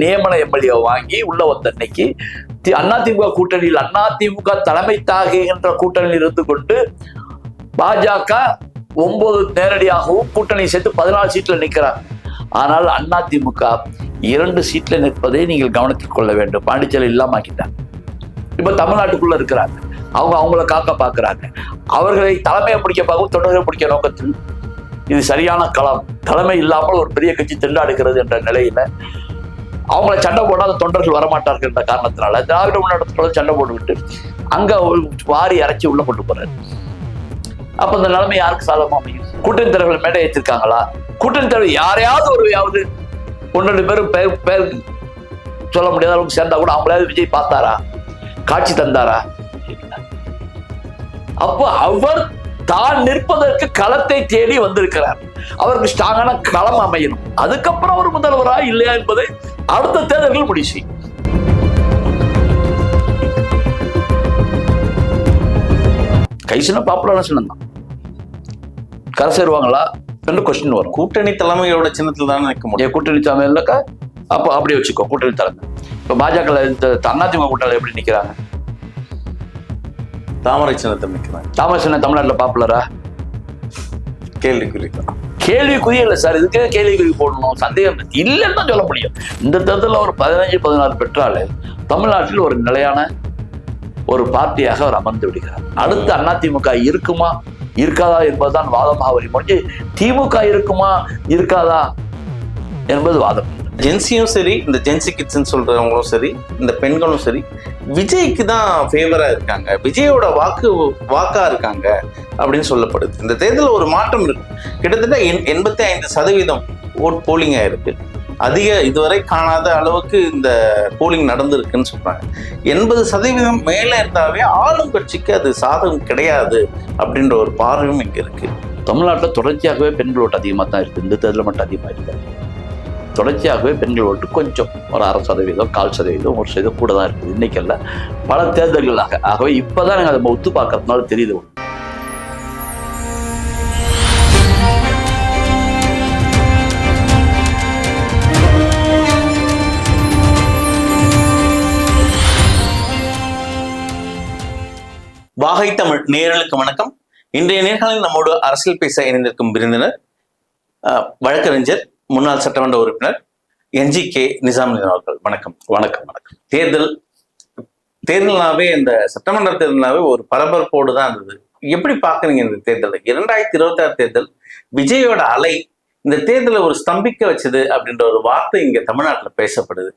நியமன எம்எல்ஏ வாங்கி உள்ள வந்த அன்னைக்கு அதிமுக கூட்டணியில் அதிமுக தலைமை தாங்குகின்ற கூட்டணியில் இருந்து கொண்டு பாஜக 9 நேரடியாகவும் கூட்டணி சேர்த்து 14 சீட்ல நிற்கிறார். ஆனால் அதிமுக 2 சீட்ல நிற்பதை நீங்கள் கவனத்தில் கொள்ள வேண்டும். பாண்டிச்சேரி இல்லாம ஆக்கிட்டாங்க. இப்ப தமிழ்நாட்டுக்குள்ள இருக்கிறாங்க. அவங்கள காக்க பார்க்கிறாங்க. அவர்களை தலைமையை பிடிக்க பார்க்கும், தொண்டர்களை பிடிக்க நோக்கத்தில் இது சரியான களம். தலைமை இல்லாமல் ஒரு பெரிய கட்சி திண்டாடுகிறது என்ற நிலையில அவங்கள சண்டை போடாத தொண்டர்கள் வரமாட்டார்கள் என்ற காரணத்தினால திராவிட முன்னேற்றத்தோட சண்டை போட்டுவிட்டு அங்க வாரி அரைச்சி உள்ள கொண்டு போறாரு. அப்ப இந்த நிலைமை யாருக்கு சாதகமா அமையும்? கூட்டணி தலைவர்கள் மேடை ஏற்றிருக்காங்களா? கூட்டணி தலைவர் யாரையாவது ஒருவையாவது 1-2 பேர் சொல்ல முடியாத அளவுக்கு சேர்ந்தா கூட அவங்களாவது விஜய் பார்த்தாரா? காட்சி தந்தாரா? அப்போ அவர் தான் நிற்பதற்கு களத்தை தேடி வந்திருக்கிறார். அவருக்கு ஸ்ட்ராங்கான களம் அமையணும். அதுக்கப்புறம் அவர் முதல்வரா இல்லையா என்பதை அடுத்த தேர்தல்கள் முடிவு செய்யும். கைசின பாப்புலரான சின்னம் தான். கரை சேருவாங்களா என்று கொஸ்டின் வரும். கூட்டணி தலைமையோட சின்னத்தில் தானே நிற்க முடியும். கூட்டணி தலைமை இல்லக்கா அப்போ அப்படி வச்சுக்கோ. கூட்டணி தலைமை இப்ப பாஜக அதிமுக கூட்டணி எப்படி நிக்கிறாங்க? தாமரை சின்னத்தில் நிற்கிறாங்க. தாமரை சின்னம் தமிழ்நாட்டில் பாப்புலரா? கேள்விக்குறி தான். கேள்விக்குறி இல்லை சார். இதுக்கே கேள்விக்குறி போடணும், சந்தேகம் இல்லைன்னு தான் சொல்ல முடியும். இந்த தேர்தலில் ஒரு 15-16 பெற்றாலே தமிழ்நாட்டில் ஒரு நிலையான ஒரு பார்ட்டியாக அவர் அமர்ந்து விடுகிறார். அடுத்து அதிமுக இருக்குமா இருக்காதா என்பதுதான் வாதமாக வரும். முடிஞ்சு திமுக இருக்குமா இருக்காதா என்பது வாதம். ஜென்சியும் சரி, இந்த ஜென்சி கிட்ஸ்ன்னு சொல்றவங்களும் சரி, இந்த பெண்களும் சரி, விஜய்க்கு தான் ஃபேவரா இருக்காங்க, விஜயோட வாக்கா இருக்காங்க அப்படின்னு சொல்லப்படுது. இந்த தேர்தலில் ஒரு மாற்றம் இருக்கு. கிட்டத்தட்ட 85% ஓட் போலிங் ஆயிருக்கு. இதுவரை காணாத அளவுக்கு இந்த போலிங் நடந்திருக்குன்னு சொல்றாங்க. 80% மேல இருந்தாவே ஆளும் கட்சிக்கு அது சாதகம் கிடையாது அப்படின்ற ஒரு பார்வையும் இங்க இருக்கு. தமிழ்நாட்டில் தொடர்ச்சியாகவே பெண்கள் ஓட்டு அதிகமாக தான் இருக்கு. இந்த தேர்தலில் மட்டும் அதிகமாக இருக்காது. தொடர்ச்சியாகவே பெண்கள் ஓட்டு கொஞ்சம் ஒரு 1/2%, 1/4%, 1% கூட தான் இருக்குது. இன்னைக்கல்ல, பல தேர்தல்களாக. ஆகவே இப்பதான் நாங்கள் அதை ஒத்து பார்க்கறதுனால தெரியுது. வாகை தமிழ் நேயர்களுக்கு வணக்கம். இன்றைய நேர்காணலில் நம்மோடு அரசியல் பேச இணைந்திருக்கும் விருந்தினர் வழக்கறிஞர், முன்னாள் சட்டமன்ற உறுப்பினர் NGK நிசாமுதீன் அவர்கள். வணக்கம். வணக்கம். வணக்கம். தேர்தல்னாவே, இந்த சட்டமன்ற தேர்தல்னாவே ஒரு பரபரப்போடு தான் இருந்தது. எப்படி பாக்குறீங்க இந்த தேர்தலை? 2026 தேர்தல், விஜயோட அலை இந்த தேர்தலை ஒரு ஸ்தம்பிக்க வச்சது அப்படின்ற ஒரு வார்த்தை இங்க தமிழ்நாட்டில் பேசப்படுது.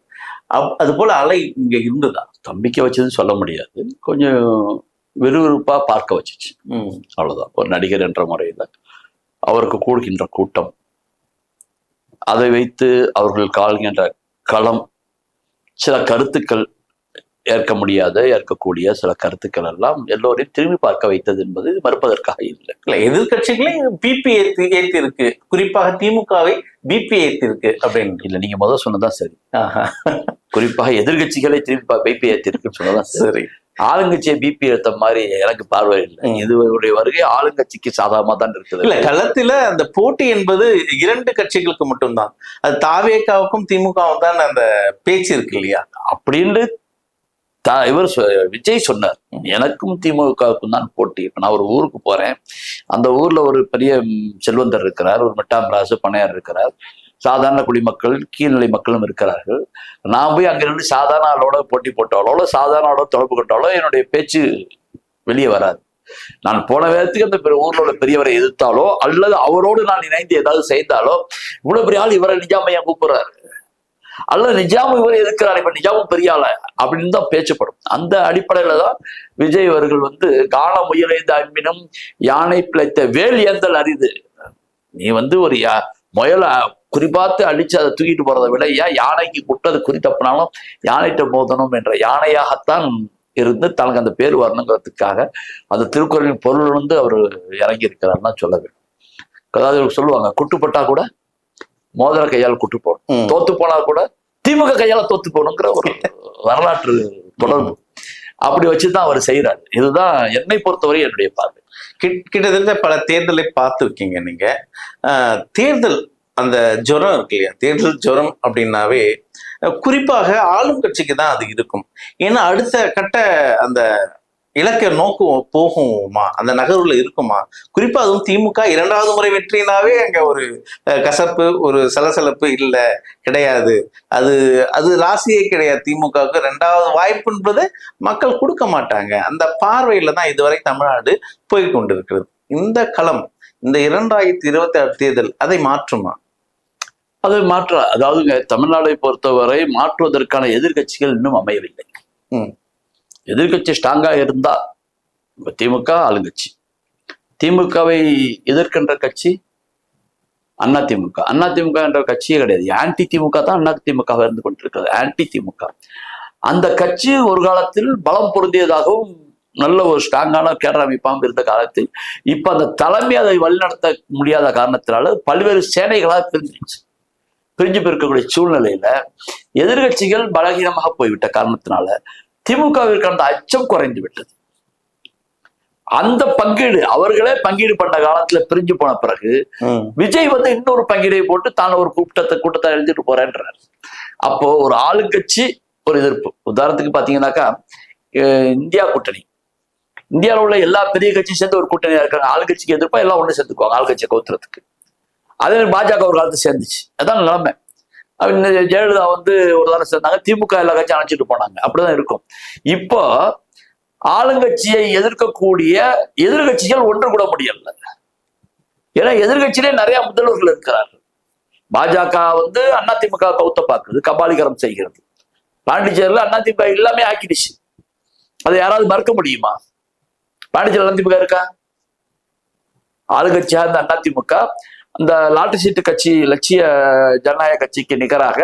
அது போல அலை இங்க இருந்ததா? ஸ்தம்பிக்க வச்சதுன்னு சொல்ல முடியாது. கொஞ்சம் விறுவிறுப்பா பார்க்க வச்சிச்சு, அவ்வளவுதான். ஒரு நடிகர் என்ற முறையில் அவருக்கு கூடுகின்ற கூட்டம், அதை வைத்து அவர்கள் கால்கின்ற களம், சில கருத்துக்கள் ஏற்கக்கூடிய சில கருத்துக்கள் எல்லாம் எல்லோரையும் திரும்பி பார்க்க வைத்தது என்பது மறுப்பதற்காக இல்லை. எதிர்கட்சிகளே பிபி ஏத்தி இருக்கு, குறிப்பாக திமுகவை பிபி ஏத்தி இருக்கு அப்படின்னு இல்லை. நீங்க முதல் சொன்னதான் சரி. குறிப்பாக எதிர்கட்சிகளை திரும்பி பிபி ஏத்தி இருக்குன்னு சொன்னதான் சரி. ஆளுங்கட்சியை பிபி எடுத்த மாதிரி எனக்கு பார்வை இல்லை. இதுவருடைய வருகை ஆளுங்கட்சிக்கு சாதகமா தான் இருக்குது. இல்ல, களத்துல அந்த போட்டி என்பது 2 கட்சிகளுக்கு மட்டும்தான். அது தாவேகாவுக்கும் திமுகவும் தான் அந்த பேச்சு இருக்கு இல்லையா அப்படின்னு இவர் விஜய் சொன்னார். எனக்கும் திமுகவுக்கும் தான் போட்டி. இப்ப நான் ஒரு ஊருக்கு போறேன், அந்த ஊர்ல ஒரு பெரிய செல்வந்தர் இருக்கிறார், ஒரு மெட்டாமராசு பணையார் இருக்கிறார், சாதாரண குடிமக்கள், கீழ்நிலை மக்களும் இருக்கிறார்கள். நான் போய் அங்கிருந்து சாதாரண ஆளோட போட்டி போட்டாலோ, சாதாரண ஆளோட தொடர்பு கொண்டாலோ என்னுடைய பேச்சு வெளியே வராது. நான் போன வேகத்துக்கு அந்த ஊர்ல உள்ள பெரியவரை எதிர்த்தாலோ அல்லது அவரோடு நான் இணைந்து ஏதாவது செய்தாலோ, இவ்வளவு பெரிய ஆள் இவரை நிஜாமையா கூப்பிடுறாரு, அல்லது நிஜாமும் இவர் எதிர்க்கிறார், இப்ப நிஜாமும் பெரிய ஆள அப்படின்னு தான் பேச்சப்படும். அந்த அடிப்படையில தான் விஜய் அவர்கள் காண முயலைந்த அன்பினும் யானை பிழைத்த வேல் ஏந்தல் அரிது. நீ ஒரு முயலை குறிப்பாத்து அடிச்சு அதை தூக்கிட்டு போறதை விட ஏன் யானைக்கு குட்டது குறி தப்பினாலும் யானைகிட்ட மோதணும் என்ற யானையாகத்தான் இருந்து தனக்கு அந்த பேர் வரணுங்கிறதுக்காக அந்த திருக்குறளின் பொருள் அவர் இறங்கி இருக்கிறாருன்னு தான் சொல்ல வேண்டும். அதாவது சொல்லுவாங்க, குட்டுப்பட்டா கூட மோதிர கையால் குட்டு போகணும், தோத்து போனா கூட திமுக கையால தோத்து போகணுங்கிற ஒரு வரலாற்று தொடர்பு அப்படி வச்சுதான் அவர் செய்யறாரு. இதுதான் என்னை பொறுத்தவரை என்னுடைய பார்வை. கிட்டத்தட்ட பல தேர்தலை பார்த்துருக்கீங்க நீங்க. தேர்தல் அந்த ஜுரம் இருக்கு இல்லையா, தேர்தல் ஜுரம் அப்படின்னாவே குறிப்பாக ஆளும் கட்சிக்கு தான் அது இருக்கும். ஏன்னா அடுத்த கட்ட அந்த இலக்க நோக்கு போகுமா, அந்த நகர்வுல இருக்குமா? குறிப்பா அதுவும் திமுக 2வது முறை வெற்றினாவே அங்க ஒரு கசப்பு, ஒரு சலசலப்பு இல்ல, கிடையாது. அது அது ராசியே கிடையாது. திமுகவுக்கு 2வது வாய்ப்புன்றது மக்கள் கொடுக்க மாட்டாங்க. அந்த பார்வையில தான் இதுவரை தமிழ்நாடு போய் கொண்டிருக்கிறது. இந்த களம், இந்த 2026 தேர்தல் அதை மாற்றுமா? அதை அதாவதுங்க, தமிழ்நாடை பொறுத்தவரை மாற்றுவதற்கான எதிர்கட்சிகள் இன்னும் அமையவில்லை. எதிர்கட்சி ஸ்ட்ராங்கா இருந்தா, இப்ப திமுக ஆளுங்கட்சி, திமுகவை எதிர்க்கின்ற கட்சி அதிமுக. அதிமுக என்ற கட்சியே கிடையாது, ஆன்டி திமுக தான் அதிமுக இருந்து கொண்டிருக்கிறது. ஆன்டி திமுக அந்த கட்சி ஒரு காலத்தில் பலம் பொருந்தியதாகவும் நல்ல ஒரு ஸ்ட்ராங்கான கேடர் அமைப்பாகவும் இருந்த காலத்தில் இப்ப அந்த தலைமை அதை வழிநடத்த முடியாத காரணத்தினால பல்வேறு சேனைகளாக பிரிஞ்சு இருக்கக்கூடிய சூழ்நிலையில எதிர்கட்சிகள் பலகீனமாக போய்விட்ட காரணத்தினால திமுகவிற்கு அந்த அச்சம் குறைந்து விட்டது. அந்த பங்கீடு, அவர்களே பங்கீடு பண்ண காலத்துல பிரிஞ்சு போன பிறகு விஜய் வந்து இன்னொரு பங்கீடை போட்டு தான் ஒரு கூட்டத்தை எழுதிட்டு போறேன்றார். அப்போ ஒரு ஆளுங்கட்சி ஒரு எதிர்ப்பு. உதாரணத்துக்கு பாத்தீங்கன்னாக்கா இந்தியா கூட்டணி, இந்தியாவில் உள்ள எல்லா பெரிய கட்சியும் சேர்ந்து ஒரு கூட்டணியா இருக்காங்க. ஆளுங்கட்சிக்கு எதிர்ப்பா எல்லாம் ஒண்ணு சேர்ந்துக்குவாங்க ஆளுங்கட்சியை கவுத்துறதுக்கு. அதே மாதிரி பாஜக ஒரு காலத்து சேர்ந்துச்சு. அதான் நிலைமை. ஜெயலலிதா வந்து ஒரு தடவை சேர்ந்தாங்க, திமுக எல்லா கட்சியும் அணைச்சிட்டு போனாங்க. அப்படிதான் இருக்கும். இப்போ ஆளுங்கட்சியை எதிர்க்கக்கூடிய எதிர்கட்சிகள் ஒன்று கூட முடியல. ஏன்னா எதிர்கட்சியிலே நிறைய முதல்வர்கள் இருக்கிறார்கள். பாஜக வந்து அதிமுக கவுத்த பார்க்குது, கபாலிகரம் செய்கிறது. பாண்டிச்சேரியில் அதிமுக எல்லாமே ஆக்கிடுச்சு. அதை யாராவது மறுக்க முடியுமா? பாண்டிச்சேரி அதிமுக இருக்கா? ஆளுங்கட்சியா இருந்த அதிமுக அந்த லாட்டரி சீட்டு கட்சி, லட்சிய ஜனநாயக கட்சிக்கு நிகராக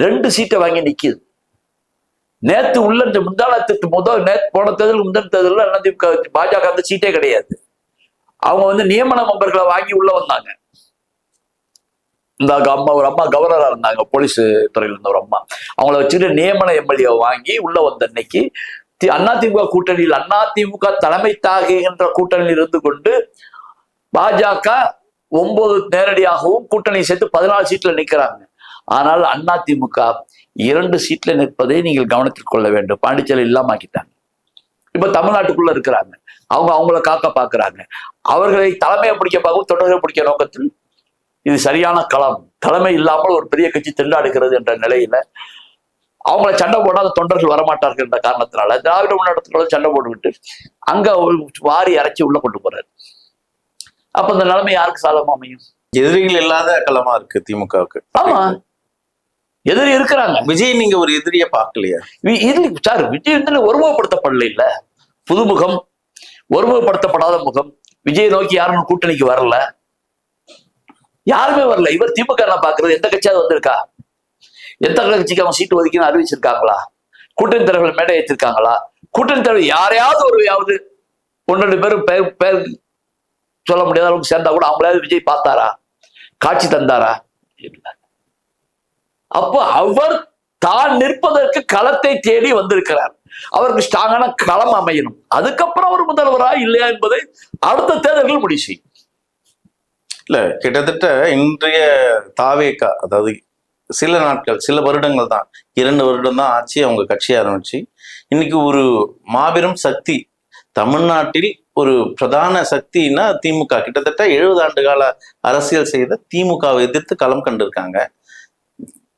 2 சீட்டை வாங்கி நிக்குது. நேத்து உள்ள இந்த முந்தானத்துக்கு போன தேர்தல் முந்தன் தேர்தல் அதிமுக பாஜக அந்த சீட்டே கிடையாது. அவங்க வந்து நியமன மெம்பர்களை வாங்கி உள்ள வந்தாங்க. இந்த ஒரு அம்மா கவர்னரா இருந்தாங்க, போலீஸ் துறையில் இருந்த ஒரு அம்மா, அவங்கள வச்சுக்கிட்டு நியமன எம்எல்ஏ வாங்கி உள்ள வந்த அன்னைக்கு அதிமுக கூட்டணியில், அதிமுக தலைமை தாங்குகின்ற கூட்டணியில் இருந்து கொண்டு பாஜக 9 நேரடியாகவும் கூட்டணி சேர்த்து 14 சீட்ல நிற்கிறாங்க. ஆனால் அதிமுக 2 சீட்ல நிற்பதை நீங்கள் கவனத்தில் கொள்ள வேண்டும். பாண்டிச்சேரி இல்லாம ஆக்கிட்டாங்க. இப்ப தமிழ்நாட்டுக்குள்ள இருக்கிறாங்க. அவங்கள காக்க பாக்குறாங்க. அவர்களை தலைமையை பிடிக்க பார்க்கும், தொண்டர்களை பிடிக்க நோக்கத்தில் இது சரியான களம். தலைமை இல்லாமல் ஒரு பெரிய கட்சி திண்டாடுகிறது என்ற நிலையில அவங்கள சண்டை போடாத தொண்டர்கள் வரமாட்டார்கள் என்ற காரணத்தினால திராவிட முன்னேற்றத்தோட சண்டை போட்டுக்கிட்டு அங்க வாரி அரைச்சி உள்ள கொண்டு போறாரு. அப்ப இந்த நிலைமை யாருக்கு சாதகமா அமையும்? எதிரிகள் இல்லாத களமா இருக்கு திமுகவுக்கு. ஆமா, எதிரி இருக்கிறாங்க. விஜய் நீங்க ஒரு எதிரியை பார்க்கலையா? சார், விஜய் வந்து ஒருமுகப்படுத்தப்படல. இல்ல புதுமுகம், ஒருமுகப்படுத்தப்படாத முகம். விஜய் நோக்கி யாரும் கூட்டணிக்கு வரல, யாருமே வரல. இவர் திமுக எல்லாம் பாக்குறது, எந்த கட்சியாவது வந்திருக்கா? எந்த கட்சிக்கு அவங்க சீட்டு ஒதுக்கின்னு அறிவிச்சிருக்காங்களா? கூட்டணி தலைவர்கள் மேடை ஏற்றிருக்காங்களா? கூட்டணி தலைவர் யாரையாவது ஒரு 1-2 பேர் சொல்ல முடியாத அளவுக்கு சேர்ந்தா கூட அவங்களாவது விஜய் பார்த்தாரா? காட்சி தந்தாரா? அப்போ அவர் தான் நிற்பதற்கு களத்தை தேடி வந்திருக்கிறார். அவருக்கு ஸ்ட்ராங்கான களம் அமையணும். அதுக்கப்புறம் அவர் முதல்வரா இல்லையா என்பதை அடுத்த தேர்தல்கள் முடிவு செய்யும். இல்ல, கிட்டத்தட்ட இன்றைய தாவேகா, அதாவது சில நாட்கள், சில வருடங்கள் தான், 2 வருடம் தான் ஆச்சு அவங்க கட்சி ஆரம்பிச்சு. இன்னைக்கு ஒரு மாபெரும் சக்தி, தமிழ்நாட்டில் ஒரு பிரதான சக்தின்னா திமுக. கிட்டத்தட்ட 70 ஆண்டு கால அரசியல் செய்த திமுகவை எதிர்த்து களம் கண்டிருக்காங்க.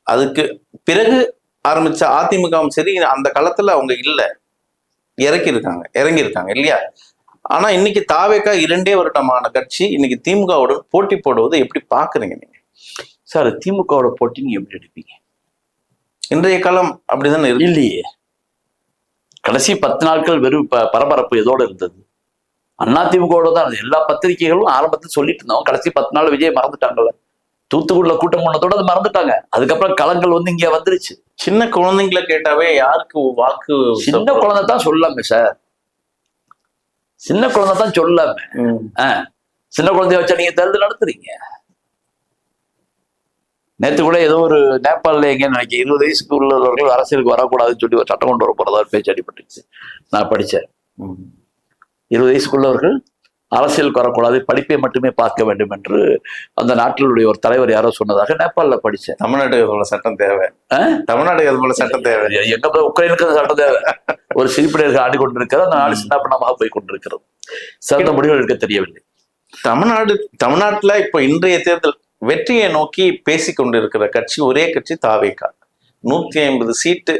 அதுக்கு பிறகு ஆரம்பிச்ச அதிமுகவும் சரி, அந்த களத்துல அவங்க இல்ல, இறங்கியிருக்காங்க இல்லையா? ஆனா இன்னைக்கு தாவேகா 2 வருடமான கட்சி இன்னைக்கு திமுகவோட போட்டி போடுவதை எப்படி பாக்குறீங்க நீங்க? சார், திமுகவோட போட்டி நீங்க எப்படி எடுப்பீங்க? இன்றைய காலம் அப்படிதானே இருக்கு. இல்லையே, கடைசி 10 நாட்கள் வெறும் பரபரப்பு எதோட இருந்தது? அதிமுகவோட தான். எல்லா பத்திரிகைகளும் ஆரம்பத்தில் சொல்லிட்டு இருந்தோம், கடைசி 10 நாள் விஜய் மறந்துட்டாங்கல்ல. தூத்துக்குடியில கூட்டம் பண்ணதோட அது மறந்துட்டாங்க. அதுக்கப்புறம் களங்கள் வந்து இங்க வந்துருச்சு. சின்ன குழந்தைங்களை கேட்டாவே யாருக்கு வாக்கு? சின்ன குழந்தை தான் சொல்லாம சார், சின்ன குழந்தை தான் சொல்லாம. சின்ன குழந்தைய வச்சா நீங்க தேர்தல் நடத்துறீங்க. நேற்று கூட ஏதோ ஒரு நேபாளில் எங்கேன்னு நினைக்க 20 வயசுக்கு உள்ளவர்கள் அரசியலுக்கு வரக்கூடாதுன்னு சொல்லி ஒரு சட்டம் கொண்டு வர போறதா பேச்சு அடிபட்டுச்சு. நான் படித்தேன். 20 வயசுக்குள்ளவர்கள் அரசியலுக்கு வரக்கூடாது, படிப்பை மட்டுமே பார்க்க வேண்டும் என்று அந்த நாட்டினுடைய ஒரு தலைவர் யாரோ சொன்னதாக நேபாளில் படித்தேன். தமிழ்நாட்டுக்கு போல சட்டம் தேவை, தமிழ்நாட்டுக்கு அது போல சட்டம் தேவை. எங்க உக்ரைனுக்கு அந்த சட்டம் தேவை. ஒரு சிரிப்பிடர்கள் ஆடி கொண்டிருக்கிறது, அந்த நாடு சின்ன பின்னமாக போய் கொண்டிருக்கிறது. சிறந்த முடிவுகள் எடுக்க தெரியவில்லை. தமிழ்நாட்டுல இப்ப இன்றைய தேர்தல் வெற்றியை நோக்கி பேசி கொண்டிருக்கிற கட்சி ஒரே கட்சி தாவேகா. 150 சீட்டு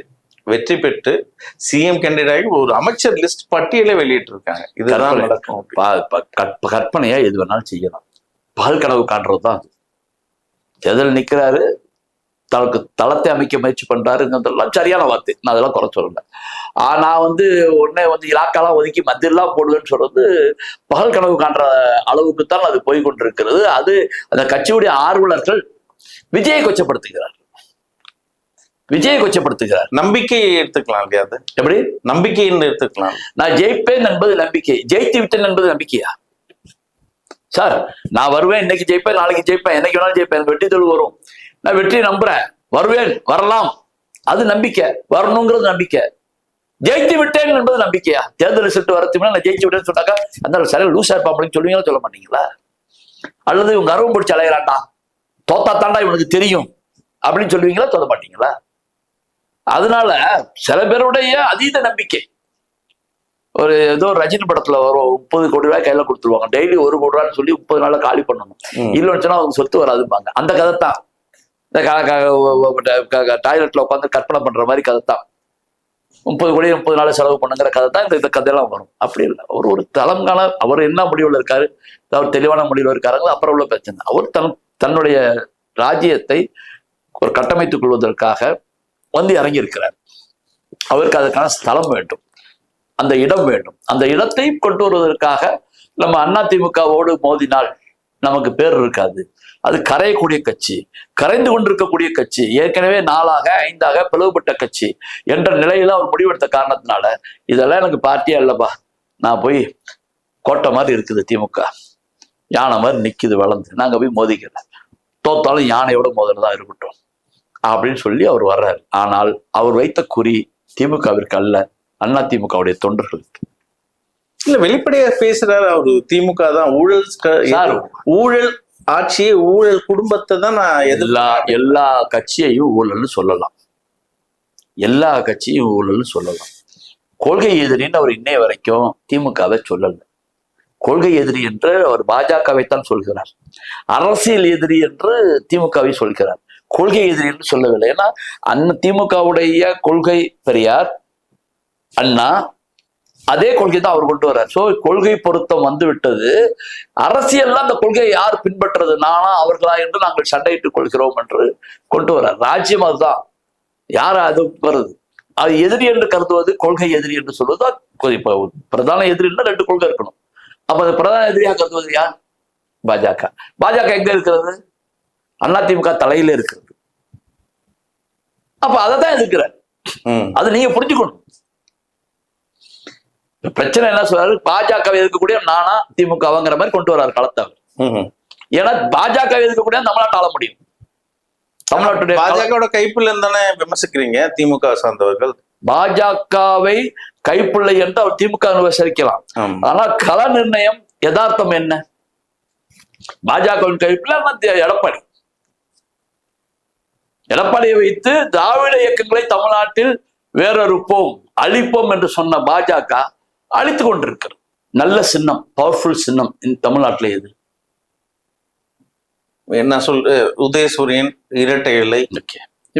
வெற்றி பெற்று சிஎம் கேண்டிடேட் ஒரு அமைச்சர் லிஸ்ட் பட்டியலை வெளியிட்டு இருக்காங்க. இதுதான் நடக்கும். கற்பனையா எது வேணாலும் செய்யலாம். பகல் கனவு காண்றதுதான் அது. தேர்தல் நிக்கிறாரு, தனக்கு தளத்தை அமைக்க முயற்சி பண்றாருங்கிறதெல்லாம் சரியான வார்த்தை, நான் அதெல்லாம் குறை சொல்லல. நான் உடனே இலாக்காலாம் ஒதுக்கி மத்தியெல்லாம் போடுவேன்னு சொல்றது பகல் கனவு காண்ற அளவுக்கு தான் அது போய் கொண்டிருக்கிறது. அது அந்த கட்சியுடைய ஆர்வலர்கள் விஜயை கொச்சப்படுத்துகிறார். நம்பிக்கையை எடுத்துக்கலாம் இல்லையா? அது எப்படி நம்பிக்கைன்னு எடுத்துக்கலாம். நான் ஜெயிப்பேன் என்பது நம்பிக்கை, ஜெயித்து விட்டேன் என்பது நம்பிக்கையா சார்? நான் வருவேன், இன்னைக்கு ஜெயிப்பேன், நாளைக்கு ஜெயிப்பேன், என்னைக்கு வேணாலும் ஜெயிப்பேன், எனக்கு வெற்றி தொழில் வரும், நான் வெற்றியை நம்புறேன், வருவேன், வரலாம், அது நம்பிக்கை. வரணுங்கிறது நம்பிக்கை. ஜெயித்து விட்டேன் என்பது நம்பிக்கையா? தேர்தல் ரிசல்ட் வரத்துக்கு நான் ஜெயிச்சு விட்டேன்னு சொன்னாக்கா அந்த சரியா லூசா இருப்பா அப்படின்னு சொல்லுவீங்களா, சொல்ல மாட்டீங்களா? அல்லது இவங்க கர்வம் பிடிச்சி அலையிறான்டா, தோத்தா தாண்டா இவனுக்கு தெரியும் அப்படின்னு சொல்லுவீங்களா, சொல்ல மாட்டீங்களா? அதனால சில பேருடைய அதீத நம்பிக்கை. ஏதோ ரஜினி படத்துல வரும், 30 கோடி ரூபாய் கையில கொடுத்துருவாங்க, டெய்லி 1 கோடி ரூபான்னு சொல்லி 30 நாள்ல காலி பண்ணணும், இல்லைன்னு சொன்னா அவங்க சொத்து வராதுப்பாங்க. அந்த கதை தான். டாய்லெட்ல உட்காந்து கற்பனை பண்ற மாதிரி கதை தான். 30 கோடி 30 நாள் செலவு பண்ணுங்கிற கதை தான் இந்த கதையெல்லாம் வரும். அப்படி இல்லை. ஒரு தளங்கால அவர் என்ன முடிவுல இருக்காரு, அவர் தெளிவான முடிவுல இருக்காருங்களோ அப்புறம் உள்ள பிரச்சனை. அவர் தன்னுடைய ராஜ்யத்தை ஒரு கட்டமைத்துக் கொள்வதற்காக இறங்கி இருக்கிறார். அவருக்கு அதற்கான ஸ்தலம் வேண்டும், அந்த இடம் வேண்டும். அந்த இடத்தை கொண்டு வருவதற்காக நம்ம அதிமுகவோடு மோதினால் நமக்கு பேர் இருக்காது. அது கரையக்கூடிய கட்சி, கரைந்து கொண்டிருக்கக்கூடிய கட்சி, ஏற்கனவே 4ஆக 5ஆக பிளவுபட்ட கட்சி என்ற நிலையில அவர் முடிவெடுத்த காரணத்தினால இதெல்லாம் எனக்கு பார்ட்டியா இல்லப்பா, நான் போய் கோட்டை மாதிரி இருக்குது திமுக, யானை மாதிரி நிக்குது வளர்ந்து, நாங்க போய் மோதிக்கிறேன், தோத்தாலும் யானையோட மோதல் தான் இருக்கட்டும் அப்படின்னு சொல்லி அவர் வர்றாரு. ஆனால் அவர் வைத்த குறி திமுகவிற்கு அல்ல, அதிமுகவுடைய தொண்டர்களுக்கு. இல்ல வெளிப்படையா பேசுறாரு அவரு. திமுக தான் ஊழல் ஆட்சியை, ஊழல் குடும்பத்தை தான் நான் எல்லா கட்சியையும் ஊழல்னு சொல்லலாம், எல்லா கட்சியும் ஊழல்னு சொல்லலாம். கொள்கை எதிரின்னு அவர் இன்னைய வரைக்கும் திமுகவை சொல்லல. கொள்கை எதிரி என்று அவர் பாஜகவைத்தான் சொல்கிறார், அரசியல் எதிரி என்று திமுகவை சொல்கிறார், கொள்கை எதிரி என்று சொல்லவில்லை. ஏன்னா திமுகவுடைய கொள்கை பெரியார், அண்ணா, அதே கொள்கை தான் அவர் கொண்டு வர்றார். சோ கொள்கை பொருத்தம் வந்து விட்டது. அரசியல்ல அந்த கொள்கையை யார் பின்பற்றுறது, நானா அவர்களா என்று நாங்கள் சண்டையிட்டுக் கொள்கிறோம் என்று கொண்டு வர்றார். ராஜ்யம் அதுதான், யார் அது வருது, அது எதிரி என்று கருதுவது, கொள்கை எதிரி என்று சொல்வது. இப்ப பிரதான எதிரின்னா 2 கொள்கை இருக்கணும். அப்ப அது பிரதான எதிரியா கருதுவது யார்? பாஜக. பாஜக எங்க இருக்கிறது? அதிமுக தலையில இருக்கிறது. அப்ப அதை தான் எதிர்க்கிறார். அது நீங்க புரிஞ்சுக்கணும். பிரச்சனை என்ன சொல்றாரு, பாஜகவை எதிர்க்கக்கூடிய நானா திமுகங்கிற மாதிரி கொண்டு வர்றாரு களத்தை. ஏன்னா பாஜக எதிர்க்கக்கூடிய தமிழ்நாட்டை ஆள முடியும். தமிழ்நாட்டுடைய பாஜக கைப்பிள்ளை தானே விமர்சிக்கிறீங்க திமுக சார்ந்தவர்கள். பாஜகவை கைப்பிள்ளை என்று அவர் திமுக விமர்சிக்கலாம். ஆனா கள நிர்ணயம் யதார்த்தம் என்ன? பாஜகவின் கைப்பிள்ளை எடப்பாடியை வைத்து திராவிட இயக்கங்களை தமிழ்நாட்டில் வேறறுப்போம், அழிப்போம் என்று சொன்ன பாஜக அழித்து கொண்டிருக்கிறது. நல்ல சின்னம், பவர்ஃபுல் சின்னம் இந்த தமிழ்நாட்டில் எது? என்ன உதயசூரியன் இரட்டை இலை.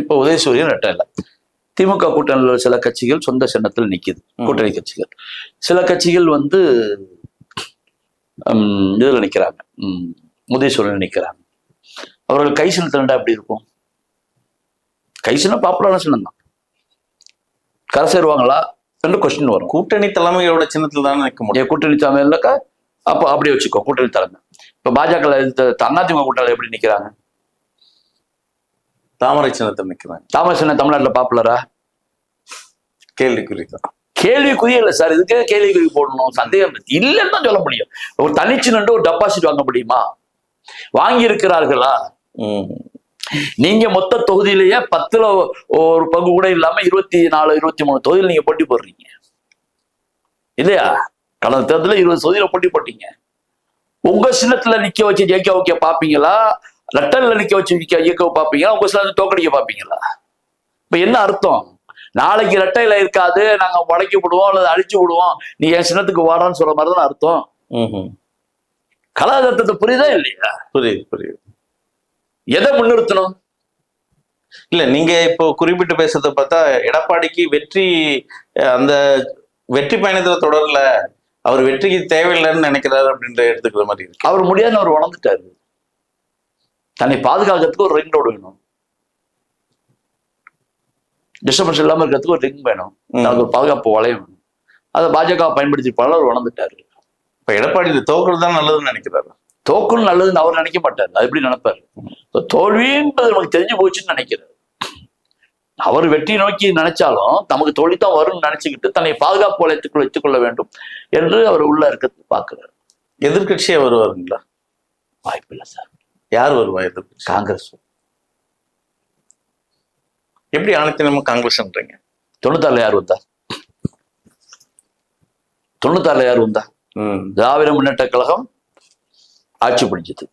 இப்ப உதயசூரியன் இரட்டை இலை. திமுக கூட்டணியில் சில கட்சிகள் சொந்த சின்னத்தில் நிக்குது, கூட்டணி கட்சிகள். சில கட்சிகள் இதுல நிக்கிறாங்க, உதயசூரியன் நிக்கிறாங்க. அவர்கள் கை சின்னத்தில் எப்படி இருக்கும்? கை சின்னம் பாப்புலரான சின்னம் தான், கரை சேருவாங்களா என்று கொஸ்டின் வரும். கூட்டணி தலைமையோட சின்னத்தில் தானே நிற்க முடியும். கூட்டணி தலைமையிலக்கா அப்போ அப்படியே வச்சுக்கோ, கூட்டணி தலைமை. இப்ப பாஜக அதிமுக கூட்டணி எப்படி நிக்கிறாங்க? தாமரை சின்னத்தில் நிக்கிறாங்க. தாமரை சின்னம் தமிழ்நாட்டில் பாப்புலரா? கேள்விக்குறி தான். கேள்விக்குரிய இல்லை சார், இதுக்கே கேள்விக்குறி போடணும், சந்தேகம் இல்லைன்னு தான் சொல்ல முடியும். ஒரு தனிச்சின்னு ஒரு டெபாசிட் வாங்க முடியுமா? வாங்கி இருக்கிறார்களா? நீங்க மொத்த தொகுதியிலேயே 10ல் ஒரு பங்கு கூட இல்லாம 24, 23 தொகுதியில் நீங்க போட்டி போடுறீங்க இல்லையா? கடந்த தேர்தலில் 20 தொகுதியில போட்டி போட்டீங்க. உங்க சின்னத்துல நிக்க வச்சு ஜெயிக்க வைக்க பாப்பீங்களா, ரெட்டல்ல நிக்க வச்சு இயக்க பாப்பீங்களா, உங்க சின்னத்துல தோக்கடிக்க பாப்பீங்களா? இப்ப என்ன அர்த்தம்? நாளைக்கு ரெட்டையில இருக்காது, நாங்க உடைக்கி விடுவோம் அல்லது அழிச்சு விடுவோம், நீ என் சின்னத்துக்கு வாடான்னு சொல்ற மாதிரிதான் அர்த்தம். கலாதத்தை புரியுதா இல்லையா? புரியுது. எதை முன்னிறுத்தணும்? இல்ல நீங்க இப்போ குறிப்பிட்டு பேசுறத பார்த்தா எடப்பாடிக்கு அந்த வெற்றி பயணத்துல தொடரல, அவர் வெற்றிக்கு தேவையில்லைன்னு நினைக்கிறாரு அப்படின்ற எடுத்துக்கிற மாதிரி இருக்கு. அவர் முடியாதுன்னு அவர் உணர்ந்துட்டாரு. தன்னை பாதுகாக்கிறதுக்கு ஒரு ரிங் ரோடு வேணும், டிஸ்டர்பன்ஸ் இல்லாம இருக்கிறதுக்கு ஒரு ரிங் வேணும், ஒரு பாதுகாப்பு வளையம் வேணும். அதை பாஜக பயன்படுத்திப்பாலும் அவர் உணர்ந்துட்டாரு. இப்ப எடப்பாடி தோக்குறது தான் நல்லதுன்னு நினைக்கிறாரு. தோக்குன்னு நல்லதுன்னு அவர் நினைக்க மாட்டாரு. அது எப்படி நினைப்பாரு? தோல்வின்றது நமக்கு தெரிஞ்சு போச்சுன்னு நினைக்கிறாரு. அவர் வெற்றி நோக்கி நினைச்சாலும் நமக்கு தோல்வி தான் வரும்னு நினைச்சுக்கிட்டு தன்னை பாதுகாப்பு வளையத்துக்குள் வைத்துக் கொள்ள வேண்டும் என்று அவர் உள்ள இருக்கிறது பாக்குறாரு. எதிர்கட்சியா வருவாருங்களா? வாய்ப்பு இல்லை சார். யார் வருவா எதிர்கட்சி? காங்கிரஸ். எப்படி அனைத்து காங்கிரஸ்ன்றீங்க? 96 யார் வந்தா? 96 யார் வந்தா? திராவிட முன்னேற்ற கழகம் ஆட்சி பிடிச்சது.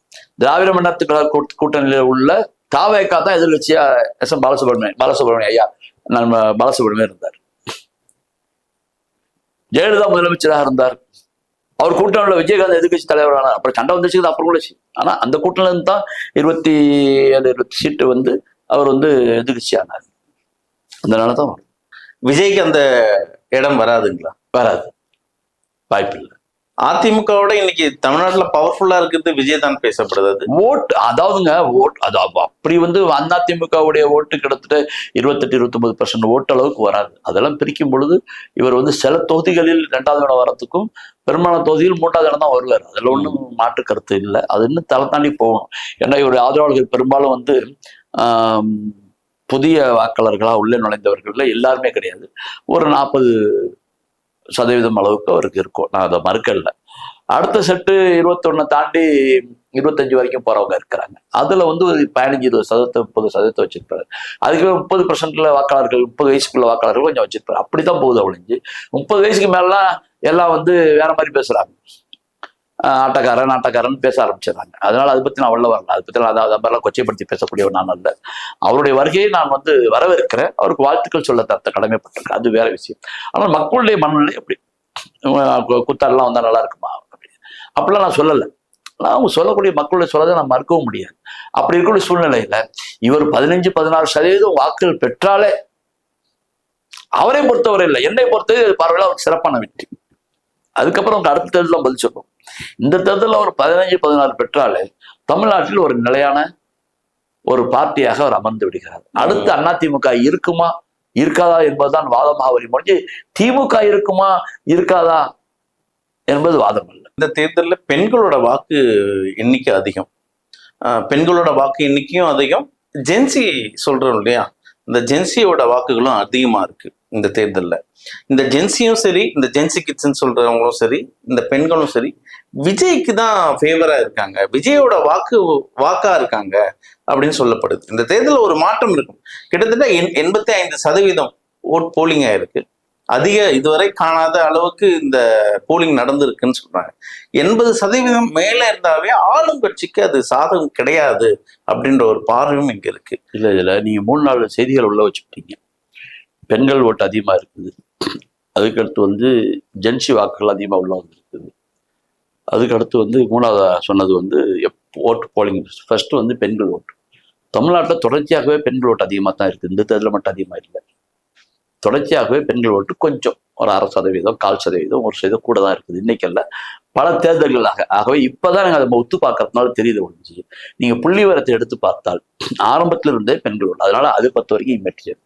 திராவிட முன்னேற்ற கழக கூட்டணியில உள்ள தாவேக்கா தான் எதிர்கட்சியா எஸ்.எம். பாலசுப்ரமணியம் ஐயா பாலசுப்ரமணியம் இருந்தார். ஜெயலலிதா முதலமைச்சராக இருந்தார். அவர் கூட்டணியில் விஜயகாந்த் எதிர்கட்சி தலைவரானார். அப்புறம் சண்டை வந்துச்சு, அப்புறம் கூட. ஆனா அந்த கூட்டணில இருந்து தான் 27 சீட்டு வந்து அவர் எதிர்கட்சி ஆனார். அதனாலதான் விஜய்க்கு அந்த இடம் வராதுங்களா? வராது, வாய்ப்பு இல்லை. அதிமுகவோட இன்னைக்கு தமிழ்நாட்டுல பவர்ஃபுல்லா இருக்கிறது விஜய் தான் பேசப்படுது. ஓட்டு அதாவதுங்க அப்படி அதிமுகவுடைய ஓட்டு கிட்டத்தட்ட 28-29% ஓட்டு அளவுக்கு வராது. அதெல்லாம் பிரிக்கும் பொழுது இவர் சில தொகுதிகளில் 2வது இடம் வரத்துக்கும் பெரும்பாலான தொகுதியில் 3வது இடம் தான் வருவார். அதுல ஒன்றும் மாற்று கருத்து இல்லை. அது இன்னும் தலை தாண்டி போகணும். ஏன்னா இவருடைய ஆதரவாளர்கள் பெரும்பாலும் புதிய வாக்காளர்களா உள்ளே நுழைந்தவர்கள்ல எல்லாருமே கிடையாது. ஒரு 40% அளவுக்கு அவருக்கு இருக்கும். நான் அதை மறுக்கல. அடுத்த செட்டு 21 தாண்டி 25 வரைக்கும் போறவங்க இருக்கிறாங்க. அதுல ஒரு 15-20%, 30% வச்சிருப்பாரு. அதுக்கு 30% வாக்காளர்கள், 30 வயசுக்குள்ள வாக்காளர்கள் கொஞ்சம் வச்சிருப்பாரு. அப்படித்தான் போகுது. ஒழிஞ்சு 30 வயசுக்கு மேலாம் எல்லாம் வேற மாதிரி பேசுறாங்க. நாட்டக்காரன் பேச ஆரம்பிச்சிடறாங்க. அதனால அதை பத்தி நான் உள்ள வரல. அதை பத்தி அதை மாதிரிலாம் கொச்சைப்படுத்தி பேசக்கூடியவர் நான் அல்ல. அவருடைய வருகையை நான் வரவேற்கிறேன். அவருக்கு வாழ்த்துக்கள் சொல்ல தத்த கடமைப்பட்டிருக்கேன். அது வேற விஷயம். ஆனால் மக்களுடைய மனநிலை எப்படி குத்தாரெல்லாம் வந்தா நல்லா இருக்குமா அப்படிலாம் நான் சொல்லலை. அவங்க சொல்லக்கூடிய மக்களுடைய சொல்லதை நான் மறுக்கவும் முடியாது. அப்படி இருக்கக்கூடிய சூழ்நிலையில இவர் 15-16% வாக்குகள் பெற்றாலே அவரை பொறுத்தவரை இல்லை, என்னை பொறுத்தவரை பார்வையில் அவருக்கு சிறப்பான வெற்றி. அதுக்கப்புறம் அடுத்த தேர்தலாம் பதில் சொல்லும். இந்த தேர்தலில் அவர் 15-16 பெற்றாலே தமிழ்நாட்டில் ஒரு நிலையான ஒரு பார்ட்டியாக அவர் அமர்ந்து விடுகிறார். அடுத்து அதிமுக இருக்குமா இருக்காதா என்பதுதான் வாதமாக வரும். முடிஞ்சு திமுக இருக்குமா இருக்காதா என்பது வாதம் அல்ல. இந்த தேர்தலில் பெண்களோட வாக்கு எண்ணிக்கை அதிகம், பெண்களோட வாக்கு எண்ணிக்கையும் அதிகம். ஜென்சி சொல்றோம் இல்லையா, இந்த ஜென்சியோட வாக்குகளும் அதிகமா இருக்கு இந்த தேர்தலில். இந்த ஜென்சியும் சரி, இந்த ஜென்சி கிட்ஸ்ன்னு சொல்றவங்களும் சரி, இந்த பெண்களும் சரி விஜய்க்கு தான் ஃபேவரா இருக்காங்க, விஜயோட வாக்கா இருக்காங்க அப்படின்னு சொல்லப்படுது. இந்த தேர்தலில் ஒரு மாற்றம் இருக்கும். கிட்டத்தட்ட 85% ஓட் போலிங் ஆயிருக்கு. இதுவரை காணாத அளவுக்கு இந்த போலிங் நடந்திருக்குன்னு சொல்றாங்க. 80% மேல இருந்தாவே ஆளும் கட்சிக்கு அது சாதகம் கிடையாது அப்படின்ற ஒரு பார்வையும் இங்க இருக்கு. இதுல நீங்க 3-4 செய்திகள் உள்ள வச்சுக்கிட்டீங்க. பெண்கள் ஓட்டு அதிகமா இருக்குது. அதுக்கடுத்து ஜென்சி வாக்குகள் அதிகமா உள்ள வந்துருக்குது. அதுக்கடுத்து 3வது சொன்னது ஓட்டு போலிங். ஃபர்ஸ்ட் பெண்கள் ஓட்டு. தமிழ்நாட்டில் தொடர்ச்சியாகவே பெண்கள் ஓட்டு அதிகமாக தான் இருக்குது. இந்த தேர்தலில் மட்டும் அதிகமாக இல்லை. தொடர்ச்சியாகவே பெண்கள் ஓட்டு கொஞ்சம் ஒரு 1/2%, 1/4%, 1% கூட தான் இருக்குது. இன்னைக்கு அல்ல, பல தேர்தல்களாக. ஆகவே இப்பதான் நாங்கள் அதை ஒத்து பார்க்கறதுனால தெரியுது. ஒழிஞ்சு நீங்க புள்ளி விவரத்தை எடுத்து பார்த்தால் ஆரம்பத்துல இருந்தே பெண்கள் ஓட்டு. அதனால அது 10 வரைக்கும் மெட்டீரியல்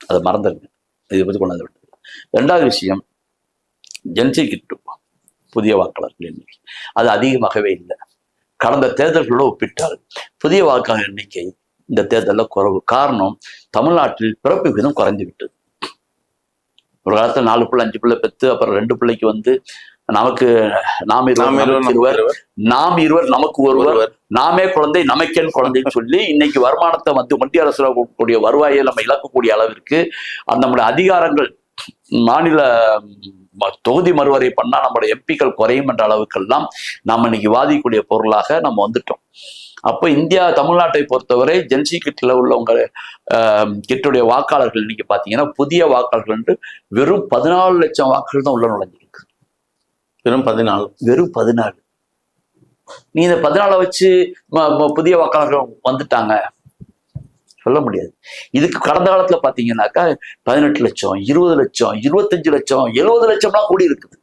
அதை மறந்துருங்க. இதை பத்தி கொண்டாந்து விட்டது. 2வது விஷயம், ஜென்சி கிட்டு புதிய வாக்காளர்கள் எண்ணிக்கை அது அதிகமாகவே இல்லை. கடந்த தேர்தல்களோடு ஒப்பிட்டால் புதிய வாக்காளர் எண்ணிக்கை இந்த தேர்தலில் குறைவு. காரணம், தமிழ்நாட்டில் பிறப்பு விகிதம் குறைந்து விட்டது. ஒரு காலத்துல 4 பிள்ளை 5 பிள்ளை பெற்று அப்புறம் 2 பிள்ளைக்கு நமக்கு நாம் இருவர் நமக்கு ஒருவர், நாமே குழந்தை நமக்கேன் குழந்தைன்னு சொல்லி இன்னைக்கு வருமானத்தை மத்திய அரசு கூடிய வருவாயை நம்ம இழக்கக்கூடிய அளவிற்கு நம்முடைய அதிகாரங்கள் மாநில தொகுதி மறுவரை பண்ணா நம்மளோட எம்பிக்கள் குறையும் என்ற அளவுக்கெல்லாம் நாம் இன்னைக்கு வாதிக்கூடிய பொருளாக நம்ம வந்துட்டோம். அப்போ இந்தியா தமிழ்நாட்டை பொறுத்தவரை ஜென்சி கிட்ல உள்ளவங்க கிட்டுடைய வாக்காளர்கள் இன்னைக்கு பாத்தீங்கன்னா புதிய வாக்காளர்கள் வெறும் 14 லட்சம் வாக்குகள் தான் உள்ள நுழைஞ்சிருக்கு. வெறும் 14. நீ இந்த 14 வச்சு புதிய வாக்காளர்கள் வந்துட்டாங்க சொல்ல முடியாது. இதுக்கு கடந்த காலத்துல பாத்தீங்கன்னாக்கா 18 லட்சம் 20 லட்சம் 25 லட்சம் 70 லட்சம்லாம் கூடி இருக்குது.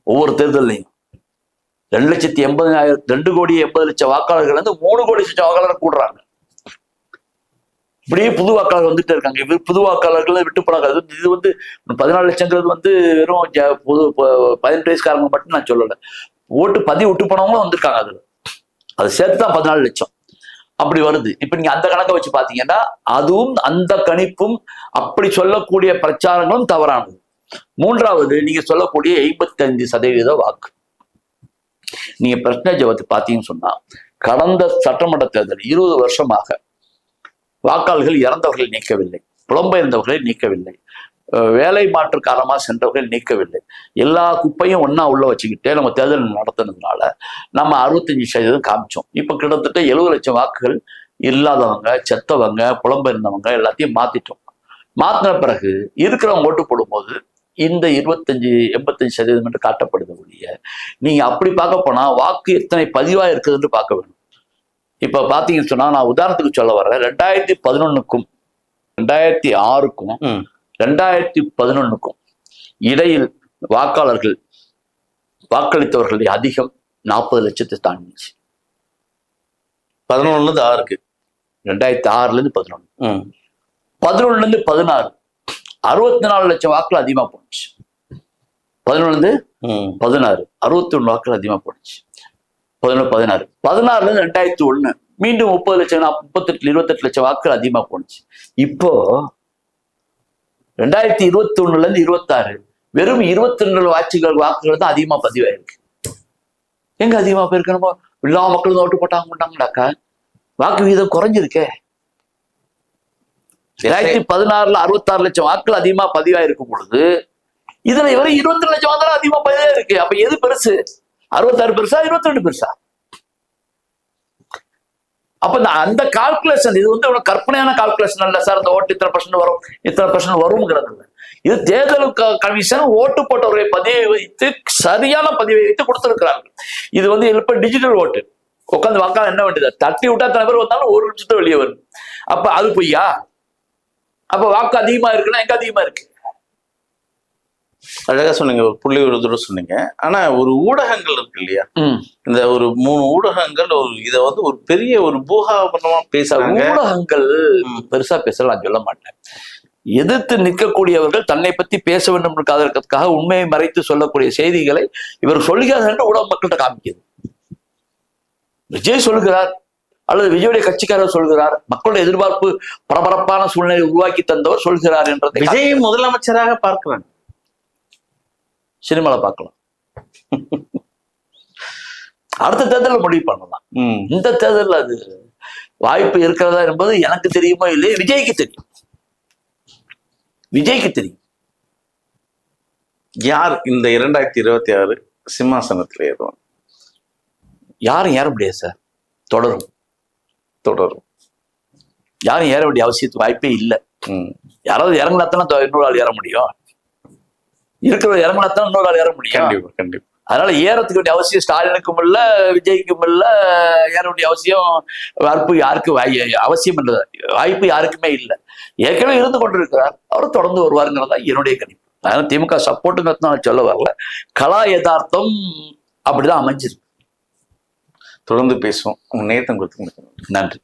ஒவ்வொரு தேர்தலையும் 2,80,000 2 கோடி 80 லட்சம் வாக்காளர்கள் 3 கோடி லட்சம் வாக்காளர் கூடுறாங்க. இப்படியே புது வாக்காளர் வந்துட்டே இருக்காங்க. இவர் புது வாக்காளர்கள் விட்டு போனாங்க. இது 14 லட்சங்கிறது வெறும் புது 18 வயசுக்காரங்க மட்டும் நான் சொல்லலை. ஓட்டு பதிவு விட்டு போனவங்களும் வந்திருக்காங்க. அதுல அது சேர்த்துதான் 14 லட்சம் அப்படி வருது. இப்ப நீங்க அந்த கணக்கை வச்சு பாத்தீங்கன்னா அதுவும் அந்த கணிப்பும் அப்படி சொல்லக்கூடிய பிரச்சாரங்களும் தவறானது. மூன்றாவது நீங்க சொல்லக்கூடிய 85% வாக்கு நீங்க பெர்சன்டேஜ் வந்து பாத்தீங்கன்னு சொன்னா கடந்த சட்டமன்ற தேர்தல் 20 வருஷமாக வாக்காளர்கள் இறந்தவர்களை நீக்கவில்லை, புலம்பெயர்ந்தவர்களை நீக்கவில்லை, வேலை மாற்று காரணமாக சென்றவர்கள் நீக்கவில்லை. எல்லா குப்பையும் ஒன்னா உள்ள வச்சுக்கிட்டே நம்ம தேர்தல் நடத்தினதுனால நம்ம 65% காமிச்சோம். இப்ப கிட்டத்தட்ட 70 லட்சம் வாக்குகள் இல்லாதவங்க, செத்தவங்க, புலம்பெயர்ந்தவங்க எல்லாத்தையும் மாத்திட்டோம். மாத்தின பிறகு இருக்கிறவங்க ஓட்டு போடும்போது இந்த 85% மட்டும் காட்டப்படுது ஒழிய நீங்க அப்படி பார்க்க போனா வாக்கு எத்தனை பதிவா இருக்குதுன்னு பார்க்க வேணும். இப்ப பாத்தீங்கன்னு சொன்னா நான் உதாரணத்துக்கு சொல்ல வர்றேன். 2011க்கும் 2006க்கும் 2011க்கும் இடையில் வாக்காளர்கள் வாக்களித்தவர்கள் அதிகம் 40 லட்சத்தை தாண்டிச்சு. 11ல இருந்து 6க்கு 2006ல இருந்து 11 11ல இருந்து 16 64 லட்சம் வாக்குகள் அதிகமா போனுச்சு. 11ல இருந்து 16 61 வாக்குகள் அதிகமா போனுச்சு. 16 16ல இருந்து 2001 மீண்டும் 30 லட்சம் 38 28 லட்சம் வாக்குகள் அதிகமா போனுச்சு. இப்போ 2021ல இருந்து 26 வெறும் 22 வாக்குகள் தான் அதிகமா பதிவாயிருக்கு. எங்க அதிகமா போயிருக்கு? நம்ம எல்லா மக்களும் ஓட்டு போட்டாங்கன்னாக்கா வாக்கு விகிதம் குறைஞ்சிருக்கே. 2016ல 66 லட்சம் வாக்குகள் அதிகமா பதிவாயிருக்கும் பொழுது இதுல இவரை 22 லட்சம் வாக்குகள் அதிகமா பதிவாயிருக்கு. அப்ப எது பெருசு? 66 பெருசா 22 பெருசா? அப்ப அந்த கால்குலேஷன் இது ஒரு கற்பனையான கால்குலேஷன் அல்ல சார். அந்த ஓட்டு இத்தனை பர்சன்ட் வரும் இத்தனை பர்சன்ட் வரும்ங்கிறது இல்லை. இது தேர்தல் கமிஷன் ஓட்டு போட்டவரை பதிவை வைத்து சரியான பதிவை வைத்து கொடுத்திருக்கிறார்கள். இது இப்ப டிஜிட்டல் ஓட்டு உட்காந்து வாக்காளர் என்ன வேண்டியது? தட்டி விட்டா எத்தனை பேர் வந்தாலும் 1 நிமிஷத்துல வெளியே வரும். அப்ப அது பொய்யா? அப்ப வாக்கு அதிகமா இருக்குன்னா எங்க அதிகமா இருக்கு? அழகா சொன்னீங்க, ஒரு புள்ளி விவரத்தோட சொன்னீங்க. ஆனா ஒரு ஊடகங்கள் இருக்கு இல்லையா, இந்த ஒரு 3 ஊடகங்கள் இதை ஒரு பெரிய ஒரு பூகாபனமா பேசுறாங்க. ஊடகங்கள் பெருசா பேசல நான் சொல்ல மாட்டேன். எதிர்த்து நிற்கக்கூடியவர்கள் தன்னை பத்தி பேச வேண்டும் என்பதற்காக உண்மையை மறைத்து சொல்லக்கூடிய செய்திகளை இவர் சொல்லுகிறார் என்று ஊடக மக்கள்கிட்ட காமிக்கிறது. விஜய் சொல்லுகிறார் அல்லது விஜயுடைய கட்சிக்காரர் சொல்கிறார், மக்களுடைய எதிர்பார்ப்பு பரபரப்பான சூழ்நிலை உருவாக்கி தந்தவர் சொல்கிறார் என்றதை விஜய் முதலமைச்சராக பார்க்கிறாங்க. சினிமால பார்க்கலாம். அடுத்த தேர்தலில் முடிவு பண்ணலாம். இந்த தேர்தலில் அது வாய்ப்பு இருக்கிறதா என்பது எனக்கு தெரியுமோ இல்லையே, விஜய்க்கு தெரியும். விஜய்க்கு தெரியும் யார் இந்த 2026 சிம்மாசனத்தில் ஏறுவாங்க. யாரும் ஏற முடியாது சார். தொடரும் யாரும் ஏற வேண்டிய அவசியத்துக்கு வாய்ப்பே இல்லை. யாராவது இறங்கினாத்தான் இன்னொரு ஆள் ஏற முடியும். இருக்கிற இறங்கினாத்தான் இன்னொரு ஆள் ஏற முடியும். கண்டிப்பா. அதனால ஏறத்துக்கு வேண்டிய அவசியம் ஸ்டாலினுக்கும் இல்ல, விஜய்க்கும் இல்ல. ஏற வேண்டிய அவசியம் வாய்ப்பு யாருக்கு அவசியம் இல்லை, வாய்ப்பு யாருக்குமே இல்லை. ஏற்கனவே இருந்து கொண்டிருக்கிறார், அவர் தொடர்ந்து வருவாருங்கிறதா என்னுடைய கணிப்பு. அதனால திமுக சப்போர்ட்டுங்கிறது நான் சொல்ல வரல, கலா யதார்த்தம் அப்படிதான் அமைஞ்சிருக்கு. தொடர்ந்து பேசுவோம். உங்க நேரத்தை கொடுத்து நன்றி.